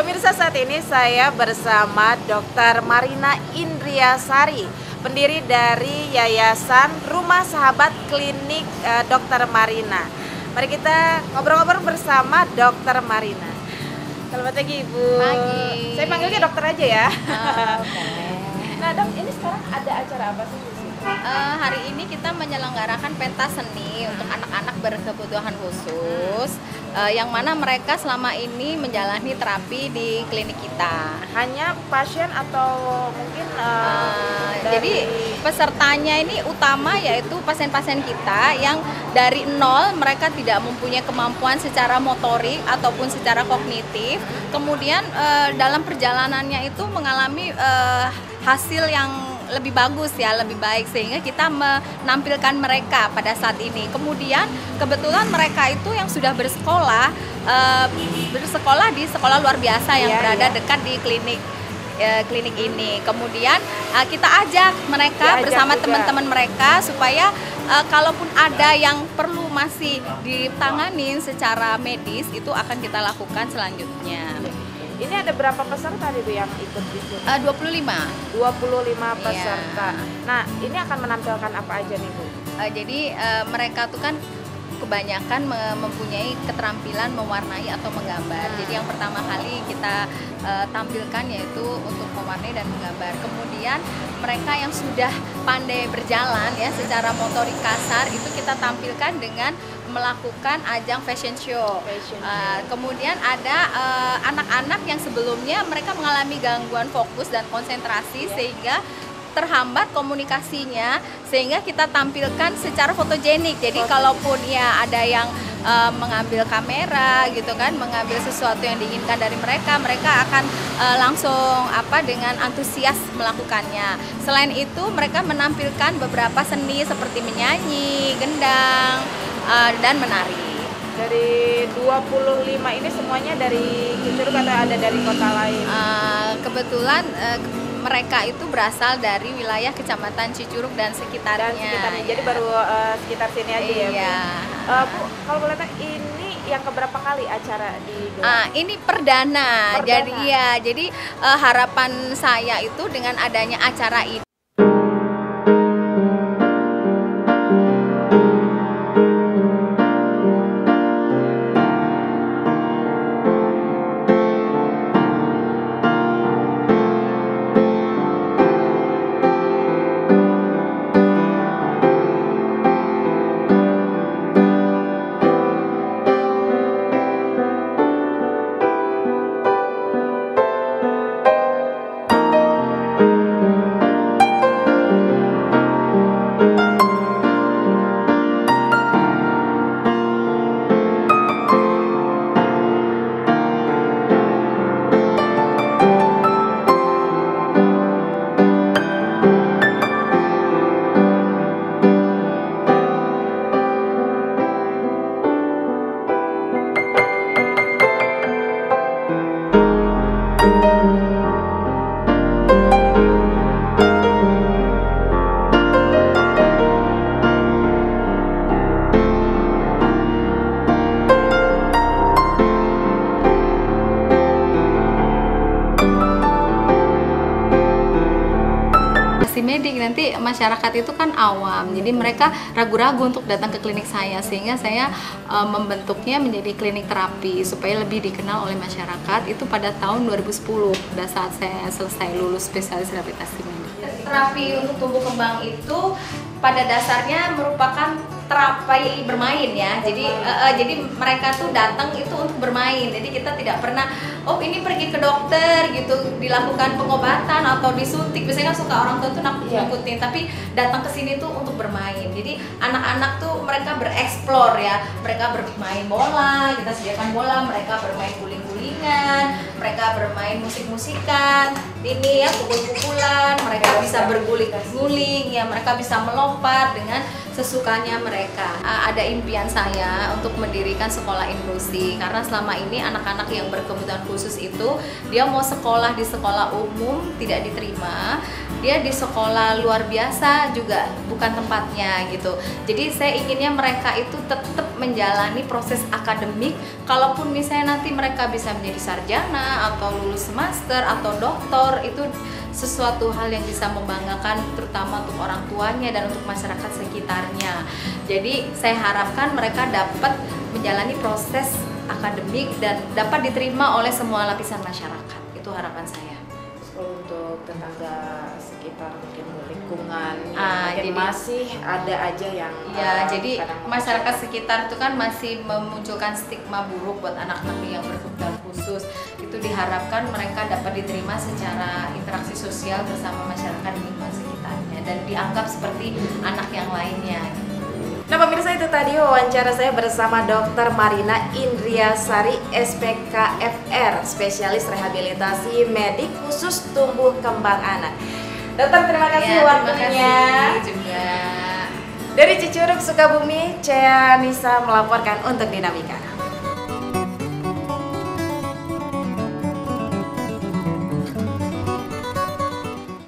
Pemirsa, saat ini saya bersama Dr. Marina Indriasari, pendiri dari Yayasan Rumah Sahabat Klinik Dr. Marina. Mari kita ngobrol-ngobrol bersama Dr. Marina. Selamat pagi, Ibu. Pagi. Saya panggilnya dokter aja ya. Okay. Nah, Dok, ini sekarang ada acara apa sih di sini? Hari ini kita menyelenggarakan pentas seni untuk anak-anak berkebutuhan khusus, yang mana mereka selama ini menjalani terapi di klinik kita. Hanya pasien atau mungkin Jadi pesertanya ini utama yaitu pasien-pasien kita yang dari nol, mereka tidak mempunyai kemampuan secara motorik ataupun secara kognitif. Kemudian dalam perjalanannya itu mengalami hasil yang lebih bagus ya, lebih baik, sehingga kita menampilkan mereka pada saat ini. Kemudian kebetulan mereka itu yang sudah bersekolah di sekolah luar biasa yang berada dekat di klinik ini. Kemudian kita ajak mereka bersama teman-teman mereka supaya kalaupun ada yang perlu masih ditanganin secara medis, itu akan kita lakukan selanjutnya. Ini ada berapa peserta Bu yang ikut di sini? 25 peserta. Iya. Nah, ini akan menampilkan apa aja nih, Bu? Jadi mereka tuh kan kebanyakan mempunyai keterampilan mewarnai atau menggambar. Jadi yang pertama kali kita tampilkan yaitu untuk mewarnai dan menggambar. Kemudian mereka yang sudah pandai berjalan ya secara motorik kasar itu kita tampilkan dengan melakukan ajang fashion show. Kemudian ada anak-anak yang sebelumnya mereka mengalami gangguan fokus dan konsentrasi sehingga terhambat komunikasinya, sehingga kita tampilkan secara fotogenik. Jadi kalaupun ya ada yang mengambil kamera gitu kan, mengambil sesuatu yang diinginkan dari mereka, mereka akan langsung dengan antusias melakukannya. Selain itu mereka menampilkan beberapa seni seperti menyanyi, gendang, dan menari. Dari 25 ini semuanya dari Cicurug atau ada dari kota lain? Kebetulan mereka itu berasal dari wilayah Kecamatan Cicurug dan sekitarnya. Jadi baru sekitar sini aja ya, Bu? Kalau boleh tahu, ini yang keberapa kali acara digelar? Ini perdana. Jadi harapan saya itu dengan adanya acara ini, medik nanti masyarakat itu kan awam, jadi mereka ragu-ragu untuk datang ke klinik saya, sehingga saya membentuknya menjadi klinik terapi supaya lebih dikenal oleh masyarakat. Itu pada tahun 2010 pada saat saya selesai lulus spesialis rehabilitasi medik. Terapi untuk tumbuh kembang itu pada dasarnya merupakan terapi bermain ya. Jadi mereka tuh datang itu untuk bermain. Jadi kita tidak pernah ini pergi ke dokter gitu, dilakukan pengobatan atau disuntik. Biasanya kan suka orang tua tuh nakutin, tapi datang ke sini tuh untuk bermain. Jadi anak-anak tuh mereka bereksplor ya. Mereka bermain bola, kita sediakan bola, mereka bermain guling-gulingan, mereka bermain musik-musikan, ini ya pukul-pukulan, mereka bisa berguling-guling ya, mereka bisa melompat dengan sesukanya mereka. Ada impian saya untuk mendirikan sekolah inklusi, karena selama ini anak-anak yang berkebutuhan khusus itu dia mau sekolah di sekolah umum tidak diterima, dia di sekolah luar biasa juga bukan tempatnya gitu. Jadi saya inginnya mereka itu tetap menjalani proses akademik, kalaupun misalnya nanti mereka bisa menjadi sarjana atau lulus master atau doktor, itu sesuatu hal yang bisa membanggakan terutama untuk orang tuanya dan untuk masyarakat sekitarnya. Jadi saya harapkan mereka dapat menjalani proses akademik dan dapat diterima oleh semua lapisan masyarakat. Itu harapan saya. Untuk tetangga sekitar mungkin lingkungan Jadi masih ada aja yang ya, jadi masyarakat sekitar itu kan masih memunculkan stigma buruk buat anak-anak yang berkebutuhan khusus. Itu diharapkan mereka dapat diterima secara interaksi sosial bersama masyarakat di lingkungan sekitarnya dan dianggap seperti anak yang lainnya. Nah pemirsa, itu tadi wawancara saya bersama Dr. Marina Indriasari SPKFR, spesialis rehabilitasi medik khusus tumbuh kembang anak. Dokter, terima kasih waktunya. Terima kasih juga. Dari Cicurug, Sukabumi, Cea Nisa melaporkan untuk Dinamika.